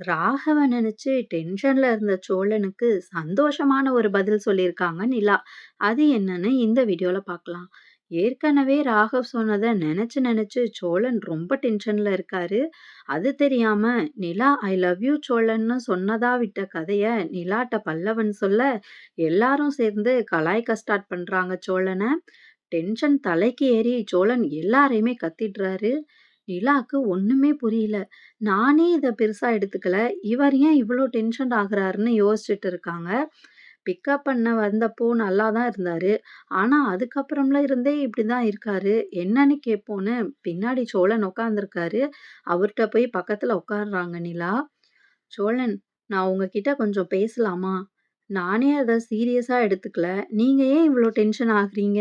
ராகவ நினைச்சு டென்ஷன்ல இருந்த சோழனுக்கு சந்தோஷமான ஒரு பதில் சொல்லியிருக்காங்க நிலா. அது என்னன்னு இந்த வீடியோல பார்க்கலாம். ஏற்கனவே ராகவ் சொன்னத நினைச்சு நினைச்சு சோழன் ரொம்ப டென்ஷன்ல இருக்காரு. அது தெரியாம நிலா ஐ லவ் யூ சோழன்னு சொன்னதா விட்ட கதைய நிலாட்ட பல்லவன் சொல்ல எல்லாரும் சேர்ந்து கலாய்க்க ஸ்டார்ட் பண்றாங்க சோழன. டென்ஷன் தலைக்கு ஏறி சோழன் எல்லாரையுமே கத்திடுறாரு. நிலாக்கு ஒண்ணுமே புரியல. நானே இத பெருசா எடுத்துக்கல. இவர் ஏன் இவ்ளோ டென்ஷன் ஆகுறாருன்னு யோசிச்சுட்டு இருக்காங்க. பிக்கப் பண்ண வந்தப்போ நல்லா தான் இருந்தாரு. ஆனா அதுக்கப்புறம்ல இருந்தே இப்படிதான் இருக்காரு. என்னன்னு கேட்போன்னு பின்னாடி சோழன் உட்கார்ந்திருக்காரு. அவர்ட்ட போய் பக்கத்துல உட்கார்றாங்க நிலா. சோழன், நான் உங்ககிட்ட கொஞ்சம் பேசலாமா? நானே அத சீரியஸா எடுத்துக்கல. நீங்க ஏன் இவ்ளோ டென்ஷன் ஆகுறீங்க?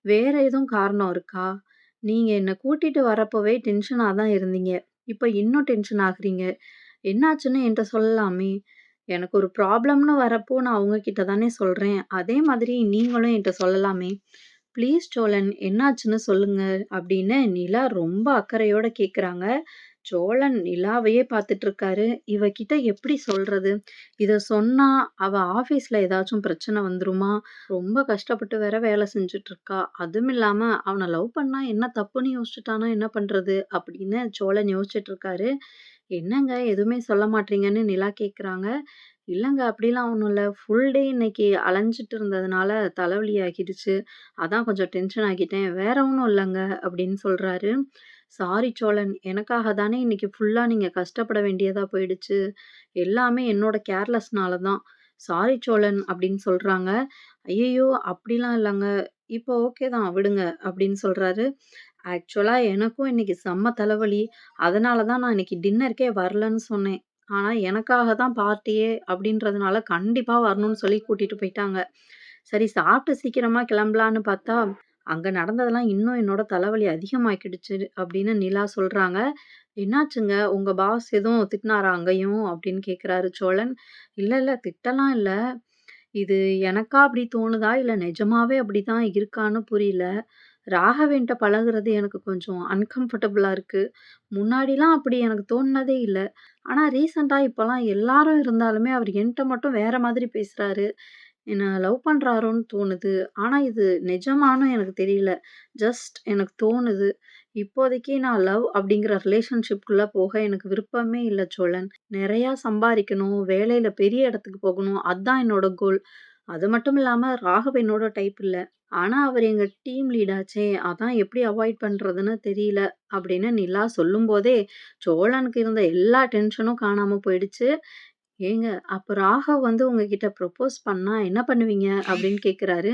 வேற எதுவும் காரணம் இருக்கா? நீங்க என்ன கூட்டிட்டு வரப்போவே டென்ஷனா தான் இருந்தீங்க. இப்ப இன்னும் டென்ஷன் ஆகுறீங்க. என்னாச்சுன்னு என்ட்ட சொல்லலாமே! எனக்கு ஒரு ப்ராப்ளம்னு வரப்போ நான் உங்ககிட்ட தானே சொல்றேன். அதே மாதிரி நீங்களும் என்ட்ட சொல்லலாமே! ப்ளீஸ் சோழன் என்னாச்சுன்னு சொல்லுங்க அப்படின்னு நிலா ரொம்ப அக்கறையோட கேட்குறாங்க. சோழன் நிலாவையே பார்த்துட்டு இருக்காரு. இவகிட்ட எப்படி சொல்றது? இத சொன்னா அவ ஆஃபீஸ்ல ஏதாச்சும் பிரச்சனை வந்துருமா? ரொம்ப கஷ்டப்பட்டு வேற வேலை செஞ்சுட்டு இருக்கா. அதுவும் இல்லாம அவன லவ் பண்ணா என்ன தப்புன்னு யோசிச்சுட்டானா என்ன பண்றது? அப்படின்னு சோழன் யோசிச்சுட்டு இருக்காரு. என்னங்க எதுவுமே சொல்ல மாட்றீங்கன்னு நிலா கேட்குறாங்க. இல்லங்க அப்படிலாம் ஒண்ணும் இல்ல. ஃபுல் டே இன்னைக்கு அலைஞ்சுட்டு இருந்ததுனால தலைவலி ஆகிடுச்சு. அதான் கொஞ்சம் டென்ஷன் ஆகிட்டேன். வேற ஒண்ணும் இல்லங்க அப்படின்னு சொல்றாரு. சாரி சோழன். எனக்காக தானே இன்னைக்கு ஃபுல்லா நீங்க கஷ்டப்பட வேண்டியதா போயிடுச்சு. எல்லாமே என்னோட கேர்லெஸ்னால தான். சாரி சோழன் அப்படின்னு சொல்றாங்க. ஐயய்யோ! அப்படிலாம் இல்லங்க. இப்போ ஓகே தான் விடுங்க அப்படின்னு சொல்றாரு. ஆக்சுவலா எனக்கும் இன்னைக்கு செம்ம தலைவலி. அதனால தான் நான் இன்னைக்கு டின்னருக்கே வரலன்னு சொன்னேன். ஆனா எனக்காக தான் பார்ட்டியே அப்படின்றதுனால கண்டிப்பா வரணும்னு சொல்லி கூட்டிட்டு போயிட்டாங்க. சரி சாப்பிட்டு சீக்கிரமா கிளம்பலான்னு பார்த்தா, அங்க நடந்ததெல்லாம் இன்னும் என்னோட தலைவலி அதிகமாக்கிடுச்சு அப்படின்னு நிலா சொல்றாங்க. என்னாச்சுங்க? உங்க பாஸ் எதுவும் திட்டினாரா அங்கேயும்? அப்படின்னு கேட்குறாரு சோழன். இல்ல, இல்ல திட்டலாம் இல்ல. இது எனக்கா அப்படி தோணுதா? இல்ல நிஜமாவே அப்படிதான் இருக்கான்னு புரியல. ராகவேன்ட்ட பழகுறது எனக்கு கொஞ்சம் அன்கம்ஃபர்டபுளா இருக்கு. முன்னாடிலாம் அப்படி எனக்கு தோணுனதே இல்ல. ஆனா ரீசென்ட்டா இப்பலாம் எல்லாரும் இருந்தாலுமே அவர் என்ட்ட மட்டும் வேற மாதிரி பேசுறாரு. என்ன லவ் பண்றாரோன்னு தோணுது. ஆனா இது நிஜமான்னு எனக்கு தெரியல. ஜஸ்ட் எனக்கு தோணுது. இப்போதைக்கு நான் லவ் அப்படிங்கிற ரிலேஷன்ஷிப்குள்ள போக எனக்கு விருப்பமே இல்ல சோழன். நெறையா சம்பாரிக்கணும், வேலையில பெரிய இடத்துக்கு போகணும். அதான் என்னோட கோல். அது மட்டும் இல்லாம ராகவ் என்னோட டைப் இல்ல. ஆனா அவர் எங்க டீம் லீட் ஆச்சே! அதான் எப்படி அவாய்ட் பண்றதுன்னு தெரியல. அப்படின்னு நிலா சொல்லும்போதே, சோழனுக்கு இருந்த எல்லா டென்ஷனும் காணாம போயிடுச்சு. ஏங்க, அப்ப ராகவ் வந்து உங்ககிட்ட ப்ரப்போஸ் பண்ணா என்ன பண்ணுவீங்க? அப்படின்னு கேட்குறாரு.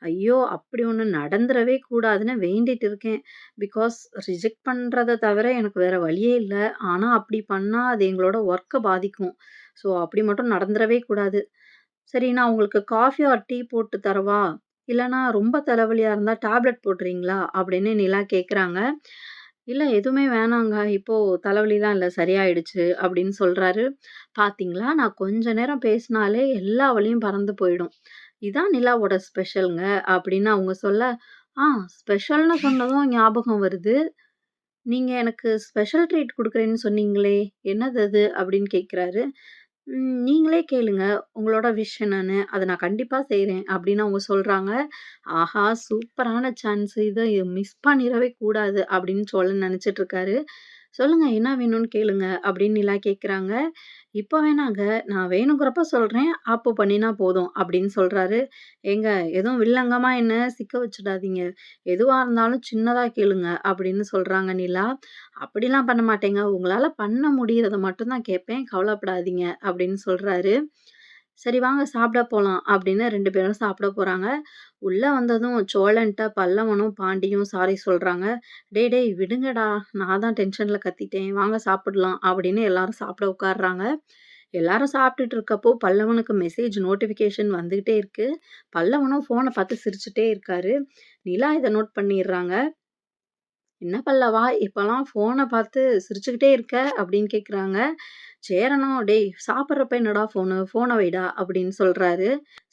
ஐயோ! அப்படி ஒண்ணு நடந்துறவே கூடாதுன்னு வேண்டிட்டு இருக்கேன். பிகாஸ் ரிஜெக்ட் பண்றத தவிர எனக்கு வேற வழியே இல்ல. ஆனா அப்படி பண்ணா அது எங்களோட ஒர்க்க பாதிக்கும். ஸோ அப்படி மட்டும் நடந்துறவே கூடாது. சரி நான் உங்களுக்கு காஃபி ஆர் டீ போட்டு தரவா? இல்லன்னா ரொம்ப தலைவலியா இருந்தா டேப்லெட் போடுறீங்களா? அப்படின்னு நிலா கேட்குறாங்க. இல்ல எதுவுமே வேணாங்க. இப்போ தலைவலிலாம் இல்ல சரியாயிடுச்சு அப்படின்னு சொல்றாரு. பாத்தீங்களா, நான் கொஞ்ச நேரம் பேசினாலே எல்லா வலியும் பறந்து போயிடும். இதான் நிலாவோட ஸ்பெஷல்ங்க அப்படின்னு அவங்க சொல்ல, ஆ ஸ்பெஷல்னு சொன்னதும் ஞாபகம் வருது. நீங்க எனக்கு ஸ்பெஷல் ட்ரீட் குடுக்குறேன்னு சொன்னீங்களே! என்னது அது? அப்படின்னு கேட்குறாரு. நீங்களே கேளுங்க. உங்களோட விஷ் என்னன்னு? அத நான் கண்டிப்பா செய்றேன் அப்படின்னு அவங்க சொல்றாங்க. ஆஹா! சூப்பரான சான்ஸ் இத மிஸ் பண்ணிறவே கூடாது அப்படின்னு சோழன் நெனச்சுட்டு இருக்காரு. சொல்லுங்க என்ன வேணும்னு கேளுங்க அப்படின்னு நிலா கேட்குறாங்க. இப்ப வேணாங்க. நான் வேணுங்கிறப்ப சொல்றேன். அப்போ பண்ணினா போதும் அப்படின்னு சொல்றாரு. ஏங்க எதுவும் வில்லங்கமா என்ன சிக்க வச்சுடாதீங்க. எதுவா இருந்தாலும் சின்னதா கேளுங்க அப்படின்னு சொல்றாங்க நிலா. அப்படிலாம் பண்ண மாட்டேங்க. உங்களால பண்ண முடியறத மட்டும் தான் கேட்பேன். கவலைப்படாதீங்க அப்படின்னு சொல்றாரு. சரி வாங்க சாப்பிட போலாம் அப்படின்னு 2 பேரும் சாப்பிட போறாங்க. உள்ள வந்ததும் சோழன்ட்ட பல்லவனும், பாண்டியும் சாரி சொல்றாங்க. "டேய் டேய் விடுங்கடா. நான் தான் டென்ஷன்ல கத்திட்டேன். வாங்க சாப்பிடலாம்" அப்படின்னு எல்லாரும் சாப்பிட உட்கார்றாங்க. எல்லாரும் சாப்பிட்டுட்டு இருக்கப்போ பல்லவனுக்கு மெசேஜ் நோட்டிஃபிகேஷன் வந்துகிட்டே இருக்கு. பல்லவனும் ஃபோன பார்த்து சிரிச்சுட்டே இருக்காரு. நிலா இத நோட் பண்ணிர்றாங்க. "என்ன பல்லவா! இப்பலாம் ஃபோன பார்த்து சிரிச்சுக்கிட்டே இருக்க?" அப்படின்னு கேட்குறாங்க. சேரனும், "டேய் சாப்பிடுறப்ப என்னடா ஃபோனு? ஃபோன வைடா" அப்படின்னு சொல்றாரு.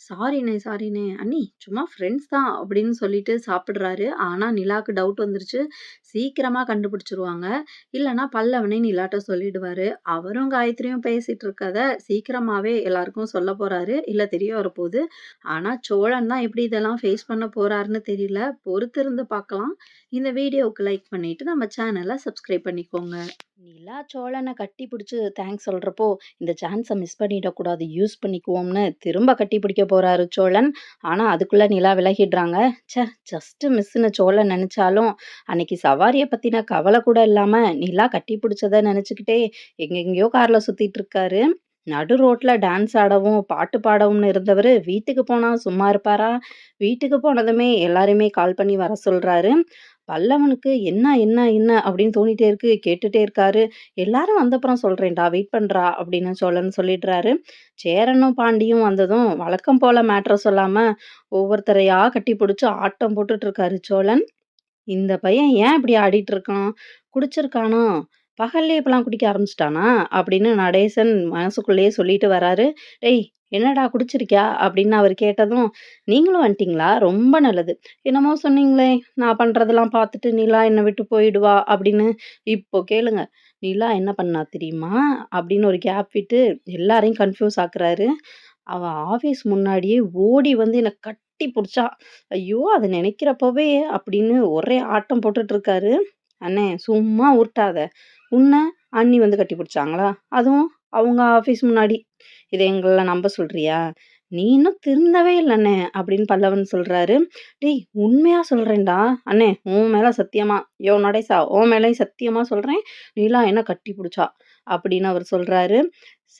"சாரிண்ணே, சாரிண்ணே. அண்ணி சும்மா ஃப்ரெண்ட்ஸ் தான்" அப்படின்னு சொல்லிட்டு சாப்பிடுறாரு. ஆனா நிலாக்கு டவுட் வந்துருச்சு. சீக்கிரமா கண்டுபிடிச்சுருவாங்க. இல்லன்னா பல்லவனே நிலாட்ட சொல்லிடுவாரு. அவரும் காயத்ரியும் பேசிட்டு இருக்கத சீக்கிரமாவே எல்லாருக்கும் சொல்லப் போறாரு. இல்ல தெரிய வரப்போது. ஆனா சோழன் தான் எப்படி இதெல்லாம் ஃபேஸ் பண்ண போறாருன்னு தெரியல. பொறுத்திருந்து பார்க்கலாம். இந்த வீடியோவுக்கு லைக் பண்ணிட்டு நம்ம சேனல சப்ஸ்கிரைப் பண்ணிக்கோங்க. நிலா சோழன கட்டி பிடிச்சு தேங்க்ஸ் சொல்றப்போ, இந்த சான்ஸ மிஸ் பண்ணிடக்கூடாது. யூஸ் பண்ணிக்குவோம்னு திரும்ப கட்டி பிடிக்க போறாரு சோழன். ஆனா அதுக்குள்ள நிலா விலகிடுறாங்க. ஜஸ்ட் மிஸ்ன்னு சோழன் நெனச்சாலும், அன்னைக்கு சவாரிய பத்தின கவல கூட இல்லாம நிலா கட்டி பிடிச்சத நெனச்சுக்கிட்டே எங்கெங்கேயோ கார்ல சுத்திட்டு இருக்காரு. நடு ரோட்ல டான்ஸ் ஆடவும், பாட்டு பாடவும்னு இருந்தவரு, வீட்டுக்கு போனா சும்மா இருப்பாரா? வீட்டுக்கு போனதுமே எல்லாரையுமே கால் பண்ணி வர சொல்றாரு. பல்லவனுக்கு என்ன என்ன என்ன அப்படின்னு தோணிட்டே இருக்கு. கேட்டுட்டே இருக்காரு. எல்லாரும் வந்தப்புறம் சொல்றேன்டா, வெயிட் பண்றா அப்படின்னு சோழன் சொல்லிடுறாரு. சேரனும் பாண்டியும் வந்ததும் வழக்கம் போல மேட்ர சொல்லாம ஒவ்வொருத்தரையா கட்டி பிடிச்சு ஆட்டம் போட்டுட்டு இருக்காரு சோழன். இந்த பையன் ஏன் இப்படி ஆடிட்டு இருக்கான்? குடிச்சிருக்கானா? பகல்லே இப்பலாம் குடிக்க ஆரம்பிச்சுட்டானா? அப்படின்னு நடேசன் மனசுக்குள்ளேயே சொல்லிட்டு வராரு. "டேய் என்னடா குடிச்சிருக்கியா?" அப்படின்னு அவரு கேட்டதும், "நீங்களும் வந்துட்டீங்களா? ரொம்ப நல்லது. என்னமோ சொன்னீங்களே, நான் பண்றதெல்லாம் பார்த்துட்டு நிலா என்ன விட்டு போயிடுவா அப்படின்னு. இப்போ கேளுங்க. நிலா என்ன பண்ணா தெரியுமா?" அப்படின்னு ஒரு கேப் விட்டு எல்லாரையும் கன்ஃப்யூஸ் ஆக்குறாரு. அவ ஆஃபீஸ் முன்னாடியே ஓடி வந்து என்ன கட்டி புடிச்சா. ஐயோ! அத நெனைக்கிறப்பவே அப்படின்னு ஒரே ஆட்டம் போட்டுட்டு இருக்காரு. "அண்ணே சும்மா உருட்டாத. உன்ன அண்ணி வந்து கட்டி புடிச்சாங்களா? அதுவும் அவங்க ஆஃபீஸ் முன்னாடி. இத எங்கள நம்ப சொல்றியா? நீ இன்னும் திருந்தவே இல்ல அண்ணே" அப்படின்னு பல்லவன் சொல்றாரு. "டேய் உண்மையா சொல்றேன்டா. அண்ணே உன் மேல சத்தியமா, யோவ் நடேசா உன் மேலயும் சத்தியமா சொல்றேன். நிலா என்ன கட்டி புடிச்சா" அப்படின்னு அவர் சொல்றாரு.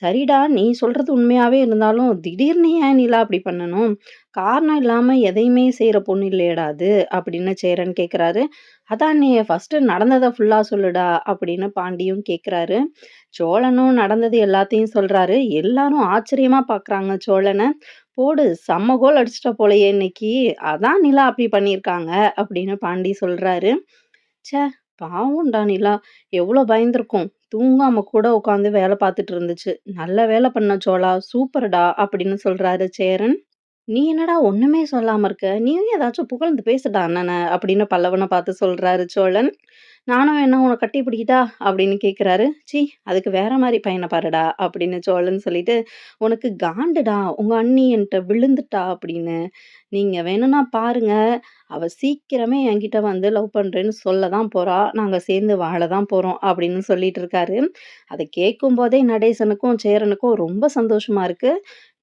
சரிடா, நீ சொல்றது உண்மையாவே இருந்தாலும், திடீர்னு ஏன் நிலா அப்படி பண்ணணும்? காரணம் இல்லாம எதையுமே செய்ற பொண்ணு இல்லையேடா அது, அப்படின்னு சேரன் கேட்கிறாரு. அதானே ஃபர்ஸ்ட்டு நடந்தத ஃபுல்லா சொல்லுடா, அப்படின்னு பாண்டியும் கேட்கிறாரு. சோழனும் நடந்தது எல்லாத்தையும் சொல்றாரு. எல்லாரும் ஆச்சரியமா பார்க்குறாங்க சோழன. "போடு செம்ம கோல் அடிச்சிட்ட போலயே இன்னைக்கு. அதான் நிலா அப்படி பண்ணியிருக்காங்க" அப்படின்னு பாண்டி சொல்றாரு. ச்சே! பாவம்டா நிலா. எவ்ளோ பயந்துருக்கும். தூங்காம கூட உட்காந்து வேல பார்த்துட்டு இருந்துச்சு. "நல்ல வேல பண்ண சோளா, சூப்பர்டா" அப்படின்னு சொல்றாரு சேரன். "நீ என்னடா ஒண்ணுமே சொல்லாம இருக்க? நீயும் ஏதாச்சும் புகழ்ந்து பேசுடா அண்ணன" அப்படின்னு பல்லவன பார்த்து சொல்றாரு சோழன். "நானும் வேணா உன்ன கட்டி பிடிக்கட்டா?" அப்படின்னு கேட்கிறாரு. "ச்சீ! அதுக்கு வேற மாரி பையன பாருடா" அப்படின்னு சோழன் சொல்லிட்டு, "உனக்கு காண்டுடா, உங்க அண்ணி என்ட்ட விழுந்துட்டா" அப்படின்னு. "நீங்க வேணும்னா பாருங்க, அவ சீக்கிரமே என்கிட்ட வந்து லவ் பண்றேன்னு சொல்ல தான் போறா. நாங்க சேர்ந்து வாழ தான் போறோம்" அப்படின்னு சொல்லிட்டு இருக்காரு. அத கேட்கும்போதே நடேசனுக்கும், சேரனுக்கும் ரொம்ப சந்தோஷமா இருக்கு.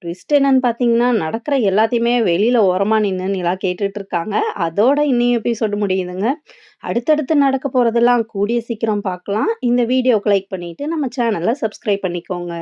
ட்விஸ்ட் என்னன்னு பார்த்தீங்கன்னா, நடக்கிற எல்லாத்தையுமே வெளியில ஓரமா நின்னு நிலா கேட்டுட்டு இருக்காங்க. அதோட இன்னிய எபிசோடு முடியுதுங்க. அடுத்தடுத்து நடக்க போறதெல்லாம் கூடிய சீக்கிரம் பார்க்கலாம். இந்த வீடியோக்கு லைக் பண்ணிட்டு நம்ம சேனல சப்ஸ்கிரைப் பண்ணிக்கோங்க.